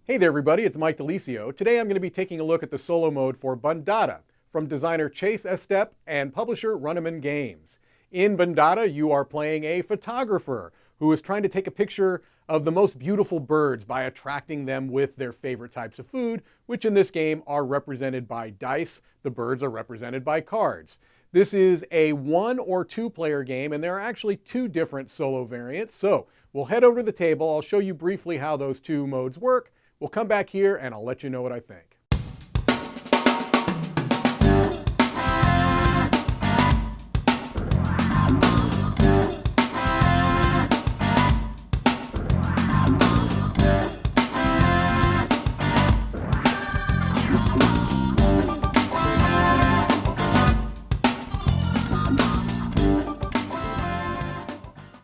Hey there everybody, it's Mike DiLisio. Today I'm going to be taking a look at the solo mode for Bandada from designer Chase Estep and publisher Runneman Games. In Bandada, you are playing a photographer who is trying to take a picture of the most beautiful birds by attracting them with their favorite types of food, which in this game are represented by dice. The birds are represented by cards. This is a 1 or 2 player game, and there are actually 2 different solo variants. So we'll head over to the table. I'll show you briefly how those 2 modes work. We'll come back here and I'll let you know what I think.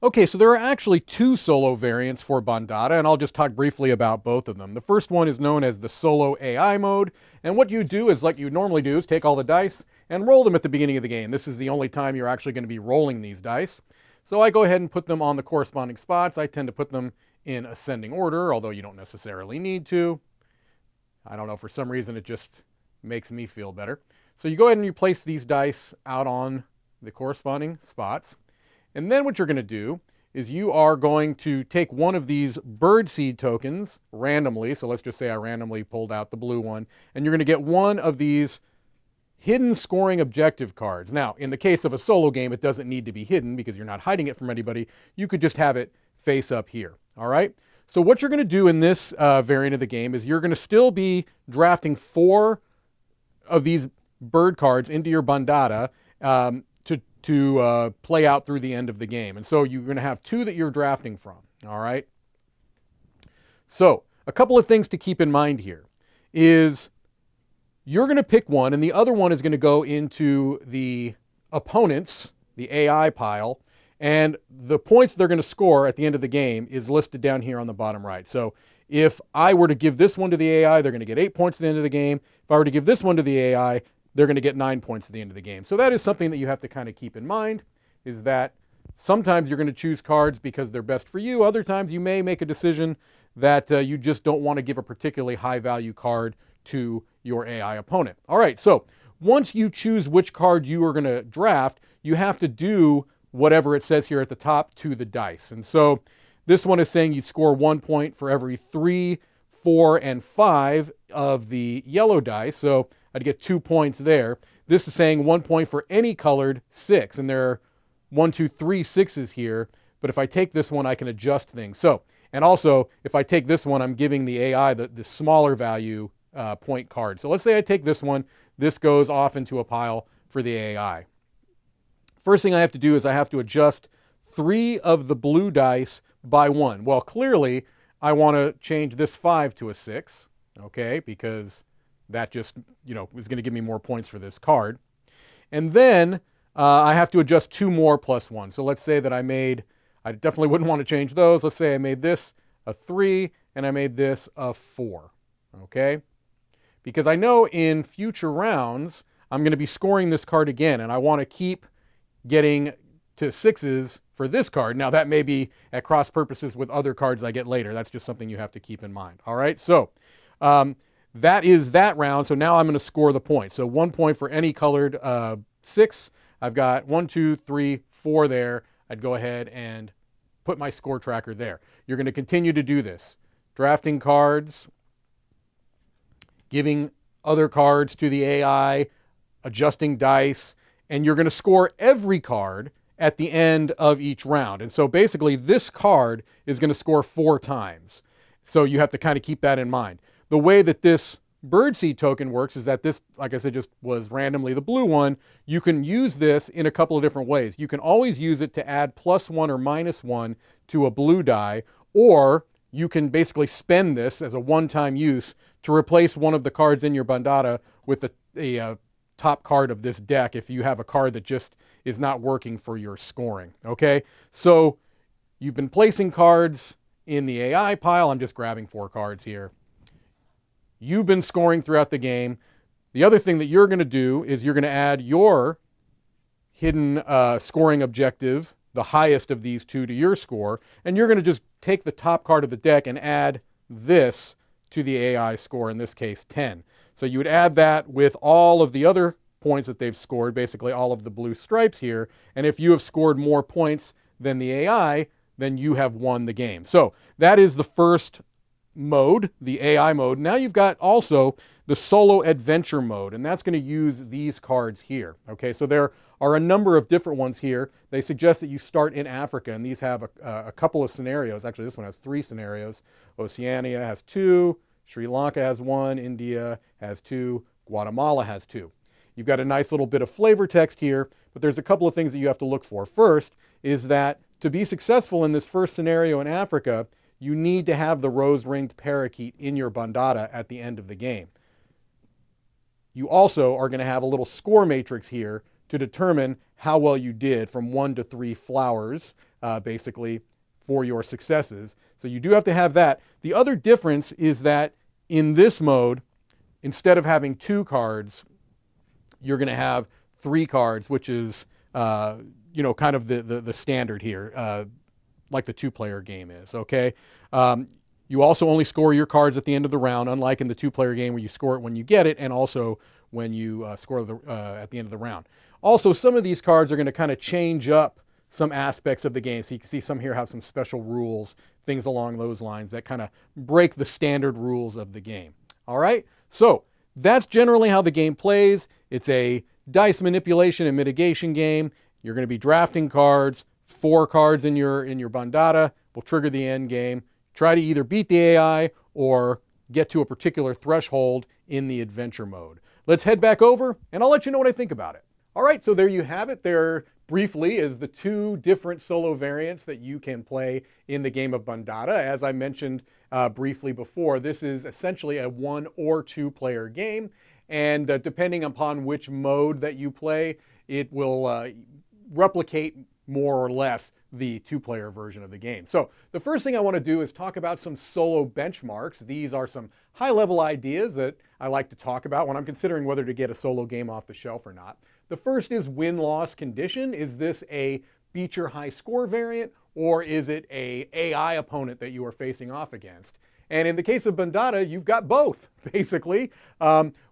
Okay, so there are actually 2 solo variants for Bandada, and I'll just talk briefly about both of them. The first one is known as the solo AI mode, and what you do is, like you normally do, is take all the dice and roll them at the beginning of the game. This is the only time you're actually going to be rolling these dice. So I go ahead and put them on the corresponding spots. I tend to put them in ascending order, although you don't necessarily need to. I don't know, for some reason it just makes me feel better. So you go ahead and you place these dice out on the corresponding spots. And then what you're going to do is you are going to take one of these birdseed tokens randomly. So let's just say I randomly pulled out the blue one. And you're going to get one of these hidden scoring objective cards. Now, in the case of a solo game, it doesn't need to be hidden because you're not hiding it from anybody. You could just have it face up here. All right? So what you're going to do in this variant of the game is you're going to still be drafting 4 of these bird cards into your Bandada to play out through the end of the game. And so you're going to have 2 that you're drafting from, all right? So a couple of things to keep in mind here is you're going to pick one, and the other one is going to go into the opponent's, the AI pile, and the points they're going to score at the end of the game is listed down here on the bottom right. So if I were to give this one to the AI, they're going to get 8 points at the end of the game. If I were to give this one to the AI, they're going to get 9 points at the end of the game. So that is something that you have to kind of keep in mind, is that sometimes you're going to choose cards because they're best for you. Other times you may make a decision that you just don't want to give a particularly high value card to your AI opponent. All right, so once you choose which card you are going to draft, you have to do whatever it says here at the top to the dice. And so this one is saying you score 1 point for every 3, 4, and 5 of the yellow dice. So I'd get 2 points there. This is saying 1 point for any colored 6, and there are 1, 2, 3 6s here. But if I take this one, I can adjust things. So, and also, if I take this one, I'm giving the AI the smaller value point card. So let's say I take this one. This goes off into a pile for the AI. First thing I have to do is I have to adjust 3 of the blue dice by 1. Well, clearly, I want to change this 5 to a 6, okay, because that just, is going to give me more points for this card. And then I have to adjust 2 more plus 1. So let's say that I definitely wouldn't want to change those. Let's say I made this a 3 and I made this a 4, okay? Because I know in future rounds, I'm going to be scoring this card again, and I want to keep getting to 6s for this card. Now that may be at cross purposes with other cards I get later. That's just something you have to keep in mind. All right, so that is that round. So now I'm going to score the point. So 1 point for any colored 6. I've got 1, 2, 3, 4 there. I'd go ahead and put my score tracker there. You're going to continue to do this. Drafting cards, giving other cards to the AI, adjusting dice, and you're going to score every card at the end of each round. And so basically this card is going to score 4 times. So you have to kind of keep that in mind. The way that this birdseed token works is that this, like I said, just was randomly the blue one. You can use this in a couple of different ways. You can always use it to add +1 or -1 to a blue die, or you can basically spend this as a one-time use to replace one of the cards in your Bandada with the top card of this deck if you have a card that just is not working for your scoring, okay? So you've been placing cards in the AI pile. I'm just grabbing 4 cards here. You've been scoring throughout the game. The other thing that you're going to do is you're going to add your hidden scoring objective, the highest of these 2, to your score, and you're going to just take the top card of the deck and add this to the AI score, in this case 10. So you would add that with all of the other points that they've scored, basically all of the blue stripes here, and if you have scored more points than the AI, then you have won the game. So that is the first mode, the AI mode. Now you've got also the solo adventure mode, and that's going to use these cards here. Okay, so there are a number of different ones here. They suggest that you start in Africa, and these have a couple of scenarios. Actually, this one has 3 scenarios. Oceania has 2, Sri Lanka has 1, India has 2, Guatemala has 2. You've got a nice little bit of flavor text here, but there's a couple of things that you have to look for. First is that to be successful in this first scenario in Africa, you need to have the rose-ringed parakeet in your bandada at the end of the game. You also are going to have a little score matrix here to determine how well you did from 1 to 3 flowers, basically, for your successes. So you do have to have that. The other difference is that in this mode, instead of having 2 cards, you're going to have 3 cards, which is, kind of the standard here, like the 2-player game is, okay? You also only score your cards at the end of the round, unlike in the 2-player game where you score it when you get it, and also when you score at the end of the round. Also, some of these cards are going to kind of change up some aspects of the game. So you can see some here have some special rules, things along those lines that kind of break the standard rules of the game. All right, so that's generally how the game plays. It's a dice manipulation and mitigation game. You're going to be drafting cards. 4 cards in your bandada will trigger the end game. Try to either beat the AI or get to a particular threshold in the adventure mode. Let's head back over and I'll let you know what I think about it. All right, so there you have it. There briefly is the 2 different solo variants that you can play in the game of Bandada. As I mentioned briefly before, this is essentially a 1 or 2 player game, and depending upon which mode that you play, it will replicate more or less the 2-player version of the game. So the first thing I want to do is talk about some solo benchmarks. These are some high-level ideas that I like to talk about when I'm considering whether to get a solo game off the shelf or not. The first is win-loss condition. Is this a beat your high score variant, or is it a AI opponent that you are facing off against? And in the case of Bandada, you've got both, basically.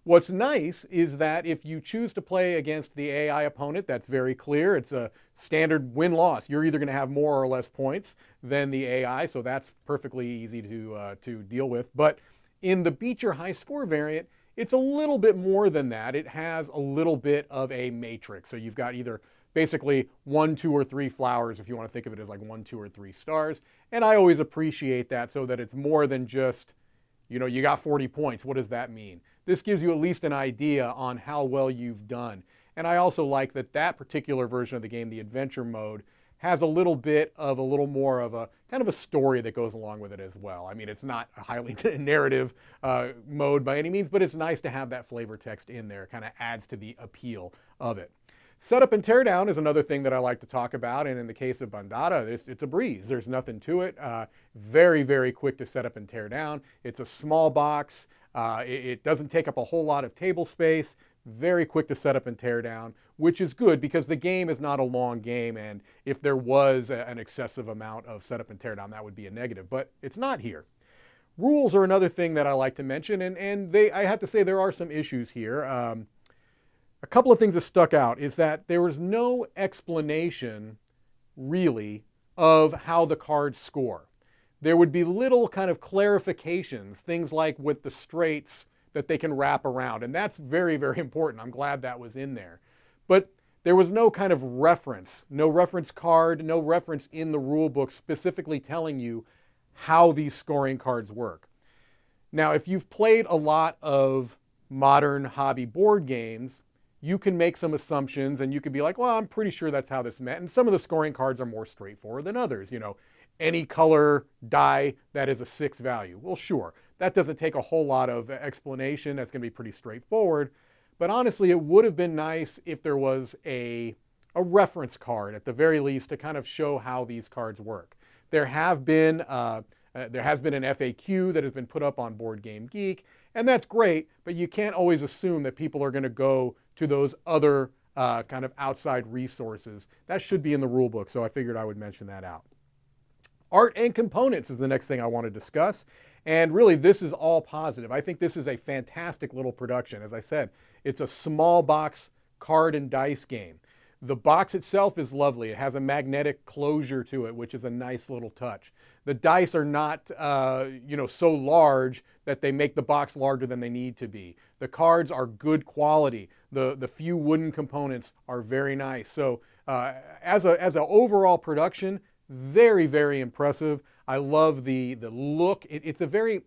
What's nice is that if you choose to play against the AI opponent, that's very clear. It's a standard win-loss. You're either going to have more or less points than the AI, so that's perfectly easy to deal with. But in the beat your high score variant, it's a little bit more than that. It has a little bit of a matrix. So you've got either basically 1, 2, or 3 flowers, if you want to think of it as like 1, 2, or 3 stars. And I always appreciate that, so that it's more than just, you got 40 points. What does that mean? This gives you at least an idea on how well you've done. And I also like that that particular version of the game, the adventure mode, has a little more of a kind of a story that goes along with it as well. I mean, it's not a highly narrative mode by any means, but it's nice to have that flavor text in there. It kind of adds to the appeal of it. Setup and teardown is another thing that I like to talk about, and in the case of Bandada, it's a breeze. There's nothing to it. Very, very quick to set up and tear down. It's a small box. It doesn't take up a whole lot of table space. Very quick to set up and tear down, which is good because the game is not a long game, and if there was an excessive amount of setup and tear down, that would be a negative, but it's not here. Rules are another thing that I like to mention, and I have to say there are some issues here. A couple of things that stuck out is that there was no explanation, really, of how the cards score. There would be little kind of clarifications, things like with the straights that they can wrap around, and that's very, very important. I'm glad that was in there. But there was no kind of reference, no reference card, no reference in the rule book specifically telling you how these scoring cards work. Now, if you've played a lot of modern hobby board games, you can make some assumptions and you could be like, well, I'm pretty sure that's how this meant. And some of the scoring cards are more straightforward than others. Any color die that is a 6 value. Well, sure, that doesn't take a whole lot of explanation. That's going to be pretty straightforward. But honestly, it would have been nice if there was a reference card at the very least to kind of show how these cards work. There has been an FAQ that has been put up on Board Game Geek, and that's great, but you can't always assume that people are going to go to those other kind of outside resources. That should be in the rule book, so I figured I would mention that out. Art and components is the next thing I want to discuss. And really, this is all positive. I think this is a fantastic little production. As I said, it's a small box card and dice game. The box itself is lovely. It has a magnetic closure to it, which is a nice little touch. The dice are not, so large that they make the box larger than they need to be. The cards are good quality. The few wooden components are very nice. So as an overall production, very, very impressive. I love the look. It's a very,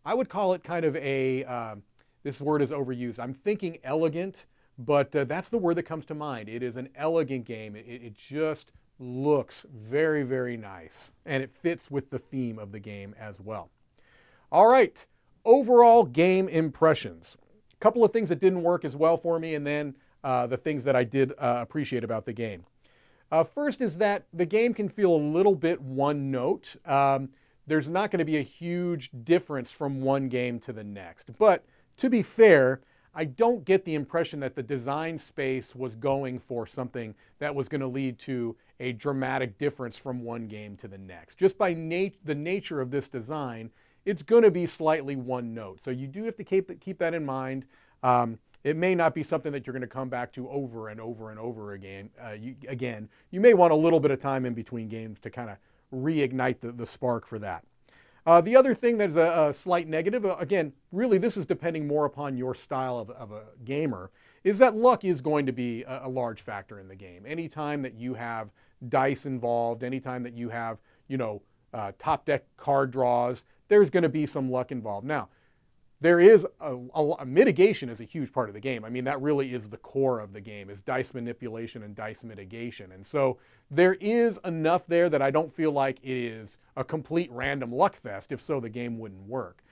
I would call it kind of a, this word is overused. I'm thinking elegant, but that's the word that comes to mind. It is an elegant game. It just looks very, very nice. And it fits with the theme of the game as well. All right, overall game impressions. A couple of things that didn't work as well for me, and then the things that I did appreciate about the game. First is that the game can feel a little bit one note. There's not going to be a huge difference from one game to the next. But to be fair, I don't get the impression that the design space was going for something that was going to lead to a dramatic difference from one game to the next. Just by the nature of this design, it's going to be slightly one note. So you do have to keep that in mind. It may not be something that you're going to come back to over and over and over again. You may want a little bit of time in between games to kind of reignite the spark for that. The other thing that's a slight negative, again, really this is depending more upon your style of a gamer, is that luck is going to be a large factor in the game. Anytime that you have dice involved, anytime that you have, top deck card draws, there's going to be some luck involved. Now, there is a mitigation is a huge part of the game. I mean, that really is the core of the game, is dice manipulation and dice mitigation. And so there is enough there that I don't feel like it is a complete random luck fest. If so, the game wouldn't work.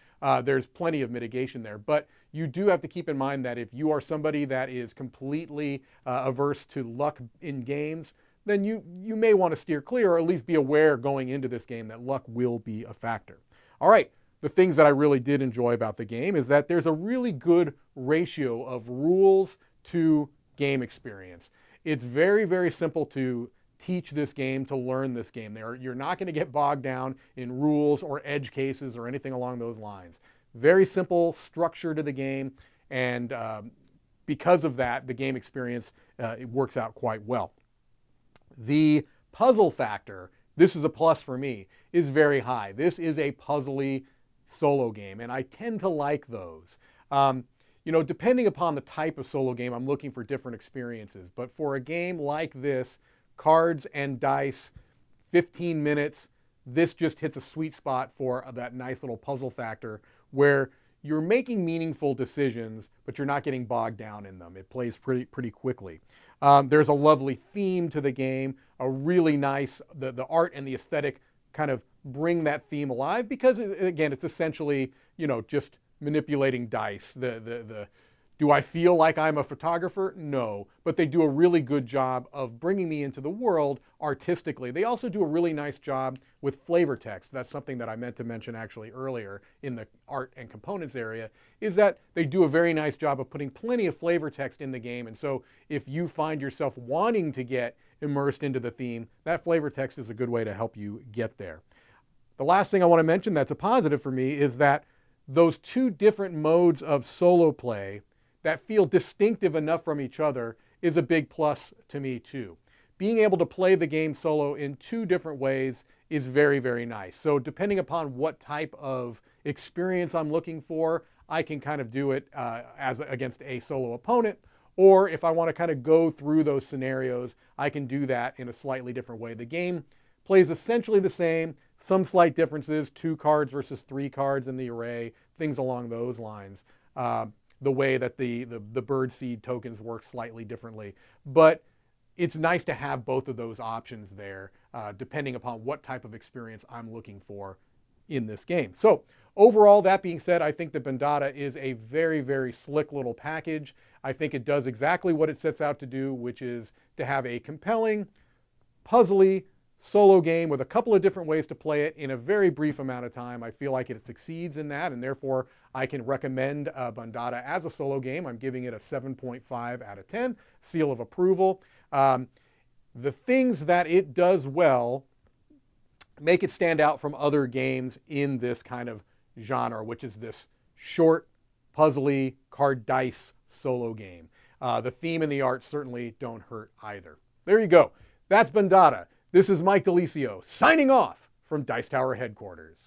There's plenty of mitigation there. But you do have to keep in mind that if you are somebody that is completely averse to luck in games, then you may want to steer clear, or at least be aware going into this game that luck will be a factor. All right. The things that I really did enjoy about the game is that there's a really good ratio of rules to game experience. It's very, very simple to teach this game, to learn this game. You're not going to get bogged down in rules or edge cases or anything along those lines. Very simple structure to the game, and because of that, the game experience it works out quite well. The puzzle factor, this is a plus for me, is very high. This is a puzzly solo game, and I tend to like those. Depending upon the type of solo game, I'm looking for different experiences. But for a game like this, cards and dice, 15 minutes, this just hits a sweet spot for that nice little puzzle factor where you're making meaningful decisions, but you're not getting bogged down in them. It plays pretty quickly. There's a lovely theme to the game, a really nice, the art and the aesthetic kind of bring that theme alive, because again, it's essentially, just manipulating dice. Do I feel like I'm a photographer? No, but they do a really good job of bringing me into the world artistically. They also do a really nice job with flavor text. That's something that I meant to mention actually earlier in the art and components area, is that they do a very nice job of putting plenty of flavor text in the game. And so if you find yourself wanting to get immersed into the theme, that flavor text is a good way to help you get there. The last thing I want to mention that's a positive for me is that those two different modes of solo play that feel distinctive enough from each other is a big plus to me too. Being able to play the game solo in two different ways is very, very nice. So depending upon what type of experience I'm looking for, I can kind of do it as against a solo opponent. Or if I want to kind of go through those scenarios, I can do that in a slightly different way. The game plays essentially the same, some slight differences, 2 cards versus 3 cards in the array, things along those lines. The way that the bird seed tokens work slightly differently. But it's nice to have both of those options there, depending upon what type of experience I'm looking for in this game. So overall, that being said, I think that Bandada is a very, very slick little package. I think it does exactly what it sets out to do, which is to have a compelling, puzzly, solo game with a couple of different ways to play it in a very brief amount of time. I feel like it succeeds in that, and therefore I can recommend Bandada as a solo game. I'm giving it a 7.5 out of 10, seal of approval. The things that it does well make it stand out from other games in this kind of genre, which is this short, puzzly, card dice solo game. The theme and the art certainly don't hurt either. There you go. That's Bandada. This is Mike DiLisio signing off from Dice Tower headquarters.